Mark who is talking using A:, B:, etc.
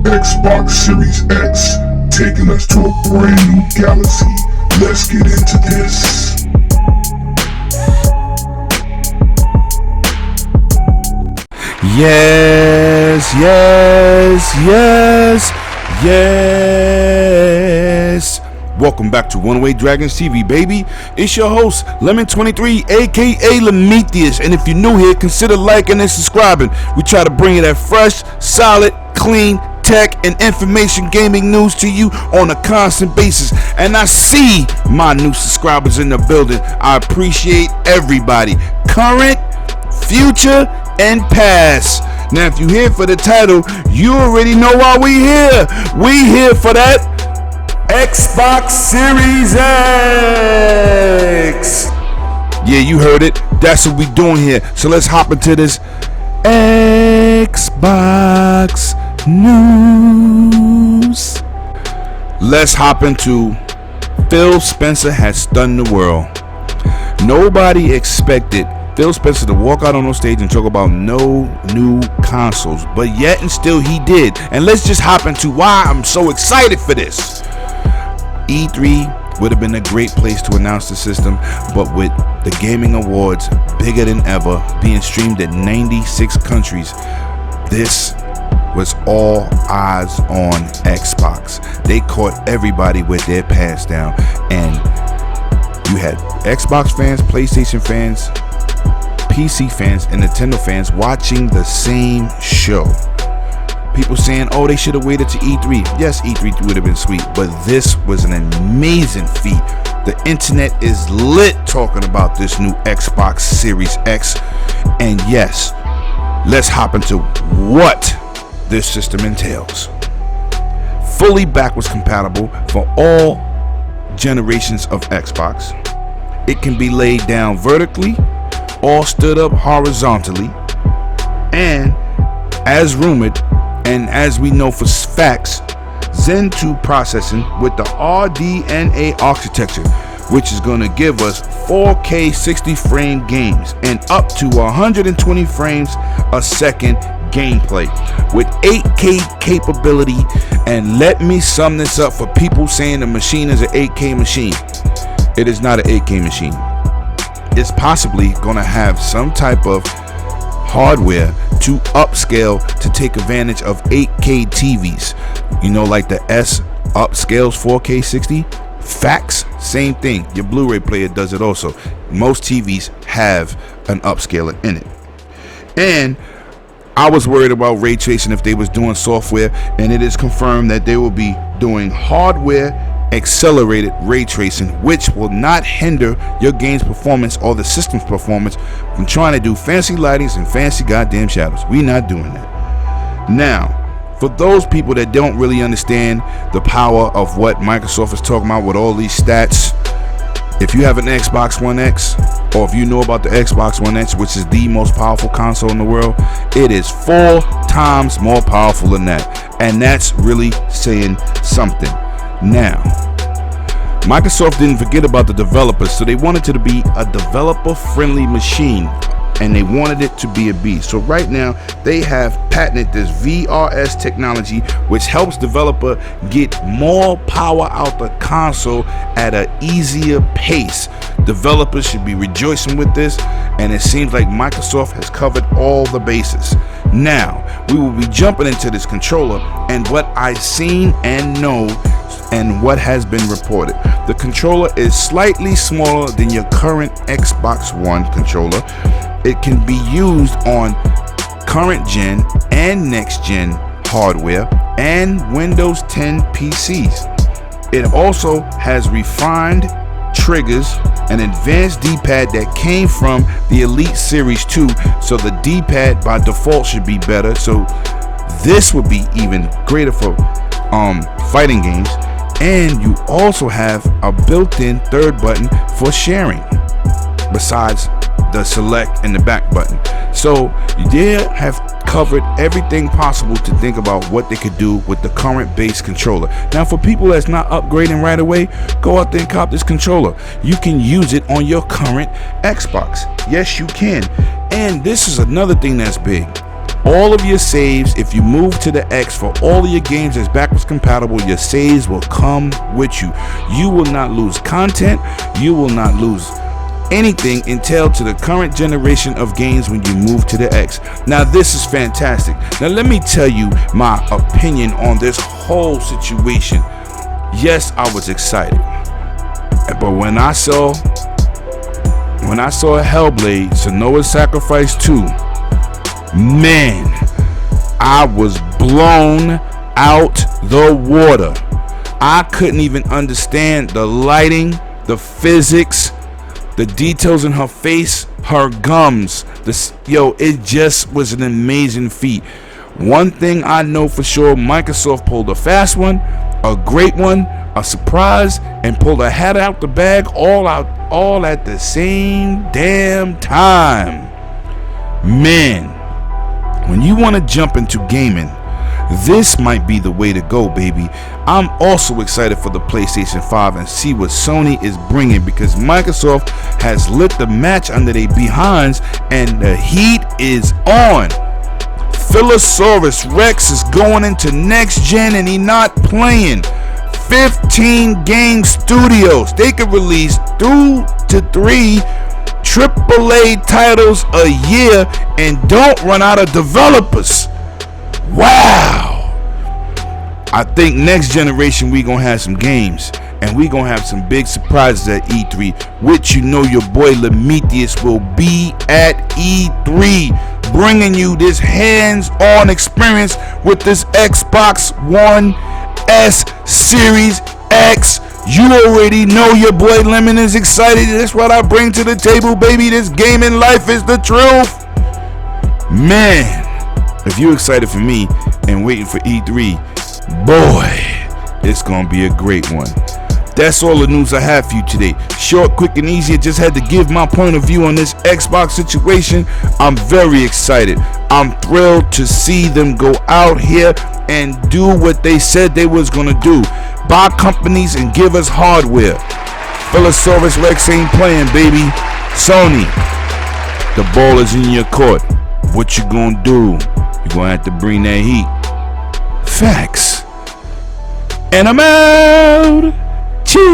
A: Xbox Series X, taking us to a brand new galaxy. Let's get into this.
B: Yes. Welcome back to One Way Dragons TV, baby. It's your host, Lemon23, aka Lemetheus. And if you're new here, consider liking and subscribing. We try to bring you that fresh, solid, clean tech and information gaming news to you on a constant basis. And I see my new subscribers in the building. I appreciate everybody, current, future, and past. Now, if you're here for the title, you already know why we here. We here for that Xbox Series X. Yeah, you heard it. That's what we doing here. So let's hop into this Xbox news. Let's hop into Phil Spencer has stunned the world. Nobody expected Phil Spencer to walk out on the stage and talk about no new consoles, but yet and still he did. And let's just hop into why I'm so excited for this. E3 would have been a great place to announce the system, but with the gaming awards bigger than ever, being streamed at 96 countries, this was all eyes on Xbox. They caught everybody with their pants down, and you had Xbox fans, PlayStation fans, PC fans, and Nintendo fans watching the same show. People saying, oh, they should have waited to E3. Yes, E3 would have been sweet, but this was an amazing feat. The internet is lit talking about this new Xbox Series X. And yes, let's hop into what this system entails. Fully backwards compatible for all generations of Xbox. It can be laid down vertically or stood up horizontally, and as rumored and as we know for facts, Zen 2 processing with the RDNA architecture, which is going to give us 4K 60 frame games and up to 120 frames a second gameplay with 8K capability. And let me sum this up for people saying the machine is an 8K machine. It is not an 8K machine. It's possibly going to have some type of hardware to upscale to take advantage of 8K TVs. You know, like the S upscales 4K 60. Facts, same thing. Your Blu-ray player does it also. Most TVs have an upscaler in it. And I was worried about ray tracing if they was doing software, and it is confirmed that they will be doing hardware accelerated ray tracing, which will not hinder your game's performance or the system's performance from trying to do fancy lightings and fancy goddamn shadows. We not doing that. Now, for those people that don't really understand the power of what Microsoft is talking about with all these stats, if you have an Xbox One X, or if you know about the Xbox One X, which is the most powerful console in the world, it is 4 times more powerful than that. And that's really saying something. Now, Microsoft didn't forget about the developers, so they wanted it to be a developer-friendly machine, and they wanted it to be a beast. So right now, they have patented this VRS technology, which helps developer get more power out the console at an easier pace. Developers should be rejoicing with this, and it seems like Microsoft has covered all the bases. Now, we will be jumping into this controller and what I've seen and know and what has been reported. The controller is slightly smaller than your current Xbox One controller. It can be used on current gen and next gen hardware and Windows 10 PCs. It also has refined triggers, an advanced D-pad that came from the Elite Series 2, so the D-pad by default should be better. So this would be even greater for fighting games. And you also have a built-in third button for sharing, besides the select and the back button. So they have covered everything possible to think about what they could do with the current base controller. Now, for people that's not upgrading right away, go out there and cop this controller. You can use it on your current Xbox. Yes, you can. And this is another thing that's big. All of your saves, if you move to the X for all of your games that's backwards compatible, your saves will come with you. You will not lose content. You will not lose anything until to the current generation of games when you move to the X. Now this is fantastic. Now let me tell you my opinion on this whole situation. Yes, I was excited, but when I saw Hellblade: Senua's Sacrifice 2, man, I was blown out the water. I couldn't even understand the lighting, the physics, the details in her face, her gums. It just was an amazing feat. One thing I know for sure, Microsoft pulled a fast one, a great one, a surprise, and pulled a hat out the bag all at the same damn time. Man, when you want to jump into gaming, this might be the way to go, baby. I'm also excited for the PlayStation 5 and see what Sony is bringing, because Microsoft has lit the match under their behinds and the heat is on. Philosaurus Rex is going into next gen and he not playing. 15 game studios. They could release 2 to 3 AAA titles a year and don't run out of developers. Wow. I think next generation we gonna have some games, and we gonna have some big surprises at E3, which you know your boy Lemetius will be at E3, bringing you this hands-on experience with this Xbox One S Series X. You already know your boy Lemon is excited. That's what I bring to the table, baby. This gaming life is the truth. Man, if you're excited for me and waiting for E3, boy, it's gonna be a great one. That's all the news I have for you today. Short, quick, and easy. I just had to give my point of view on this Xbox situation. I'm very excited. I'm thrilled to see them go out here and do what they said they was gonna do. Buy companies and give us hardware. Philosaurus Rex ain't playing, baby. Sony, the ball is in your court. What you gonna do? You gonna have to bring that heat. Facts. And I'm out. Cheers.